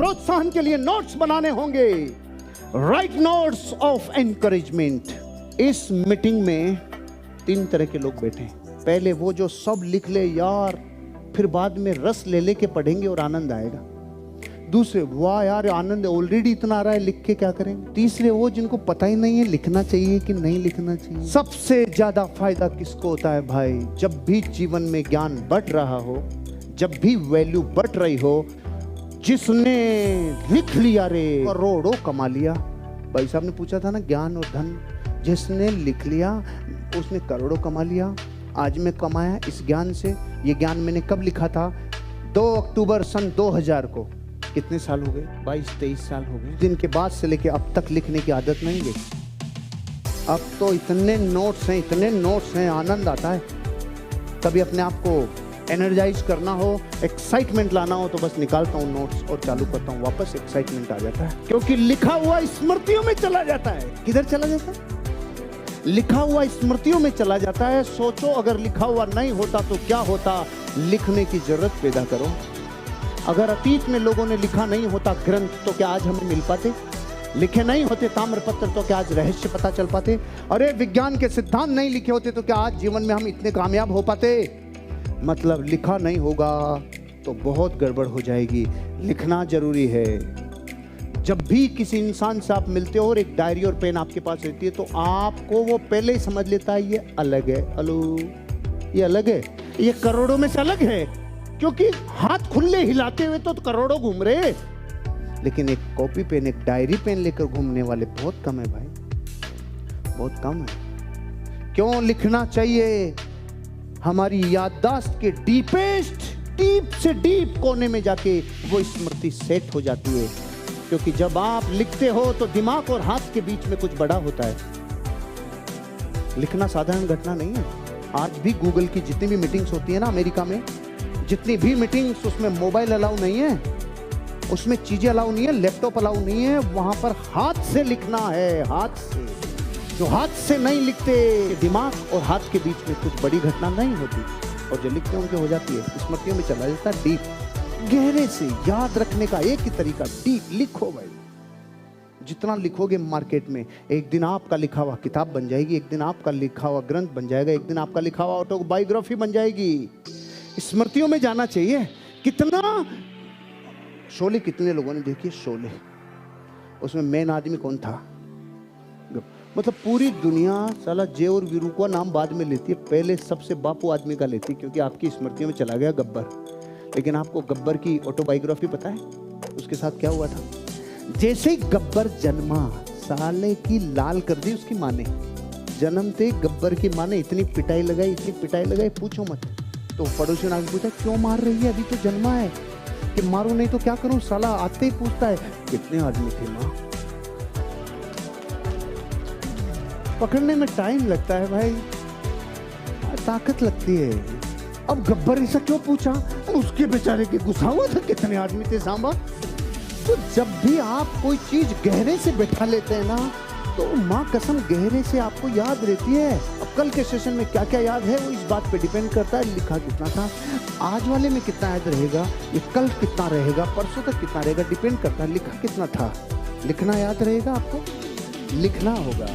प्रोत्साहन के लिए नोट्स बनाने होंगे। Right notes of encouragement. इस मीटिंग में 3 तरह के लोग बैठे हैं। पहले वो जो सब लिख ले यार, फिर बाद में रस ले लेके पढ़ेंगे और आनंद आएगा। दूसरे, वाह यार आनंद ऑलरेडी इतना आ रहा है, लिख के क्या करेंगे। तीसरे, वो जिनको पता ही नहीं है लिखना चाहिए कि नहीं लिखना चाहिए। सबसे ज्यादा फायदा किसको होता है भाई? जब भी जीवन में ज्ञान बढ़ रहा हो, जब भी वैल्यू बढ़ रही हो, जिसने लिख लिया रे करोड़ों कमा लिया। भाई साहब ने पूछा था ना, ज्ञान और धन, जिसने लिख लिया उसने करोड़ों कमा लिया। आज मैं कमाया इस ज्ञान से। ये ज्ञान मैंने कब लिखा था? 2 अक्टूबर सन 2000 को। कितने साल हो गए? 22-23 साल हो गए। दिन के बाद से लेके अब तक लिखने की आदत नहीं गई। अब तो इतने नोट्स हैं, इतने नोट्स हैं, आनंद आता है। कभी अपने आप को एनर्जाइज करना हो, एक्साइटमेंट लाना हो, तो बस निकालता हूँ नोट्स और चालू करता हूँ, वापस एक्साइटमेंट आ जाता है। क्योंकि लिखा हुआ स्मृतियों में चला जाता है। किधर चला जाता है? लिखा हुआ स्मृतियों में चला जाता है। सोचो अगर लिखा हुआ नहीं होता तो क्या होता? लिखने की जरूरत पैदा करो। अगर अतीत में लोगों ने लिखा नहीं होता ग्रंथ, तो क्या आज हमें मिल पाते? लिखे नहीं होते ताम्रपत्र, तो क्या आज रहस्य पता चल पाते? अरे विज्ञान के सिद्धांत नहीं लिखे होते, तो क्या आज जीवन में हम इतने कामयाब हो पाते? मतलब लिखा नहीं होगा तो बहुत गड़बड़ हो जाएगी। लिखना जरूरी है। जब भी किसी इंसान से आप मिलते हो और एक डायरी और पेन आपके पास रहती है, तो आपको वो पहले ही समझ लेता है ये अलग है। अलो, ये अलग है, ये करोड़ों में से अलग है। क्योंकि हाथ खुले हिलाते हुए तो करोड़ों घूम रहे, लेकिन एक कॉपी पेन, एक डायरी पेन लेकर घूमने वाले बहुत कम है भाई, बहुत कम है। क्यों लिखना चाहिए? हमारी याददाश्त के डीप से डीप कोने में जाके वो स्मृति सेट हो जाती है। क्योंकि जब आप लिखते हो तो दिमाग और हाथ के बीच में कुछ बड़ा होता है। लिखना साधारण घटना नहीं है। आज भी गूगल की जितनी भी मीटिंग्स होती है ना अमेरिका में, जितनी भी मीटिंग्स, उसमें मोबाइल अलाउ नहीं है, उसमें चीजें अलाउ नहीं है, लैपटॉप अलाउ नहीं है। वहां पर हाथ से लिखना है, हाथ से। जो हाथ से नहीं लिखते, दिमाग और हाथ के बीच में कुछ बड़ी घटना नहीं होती, और जो लिखते हैं उनके हो जाती है, स्मृतियों में चला जाता है। डीप, गहरे से याद रखने का एक ही तरीका, डीप लिखो भाई। जितना लिखोगे मार्केट में, एक दिन आपका लिखा हुआ किताब बन जाएगी, एक दिन आपका लिखा हुआ ग्रंथ बन जाएगा, एक दिन आपका लिखा हुआ ऑटोबायोग्राफी बन जाएगी। स्मृतियों में जाना चाहिए। कितना शोले, कितने लोगों ने देखी शोले? उसमें मेन आदमी कौन था? मतलब पूरी दुनिया साला जे और वीरू का नाम बाद में लेती है, पहले सबसे बापू आदमी का लेती, क्योंकि आपकी स्मृतियों में चला गया गब्बर। लेकिन आपको गब्बर की ऑटोबायोग्राफी पता है उसके साथ क्या हुआ था? जैसे ही गब्बर जन्मा, साले की लाल कर दी उसकी माँ ने। जन्मते गब्बर की माँ ने इतनी पिटाई लगाई, पूछो मत। तो पड़ोसी ने आगे पूछा, क्यों मार रही है? अभी तो जन्मा है। कि मारू नहीं तो क्या करूं? साला आते ही पूछता है, कितने आदमी थे माँ? पकड़ने में टाइम लगता है भाई, ताकत लगती है। अब गब्बर ऐसा क्यों पूछा? उसके बेचारे के गुस्सा हुआ था, कितने आदमी थे सांबा। तो जब भी आप कोई चीज गहरे से बैठा लेते हैं ना, तो माँ कसम गहरे से आपको याद रहती है। अब कल के सेशन में क्या क्या याद है वो इस बात पे डिपेंड करता है, लिखा कितना था। आज वाले में कितना याद रहेगा, ये कल कितना रहेगा, परसों तक कितना रहेगा, डिपेंड करता है लिखा कितना था। लिखना याद रहेगा, आपको लिखना होगा।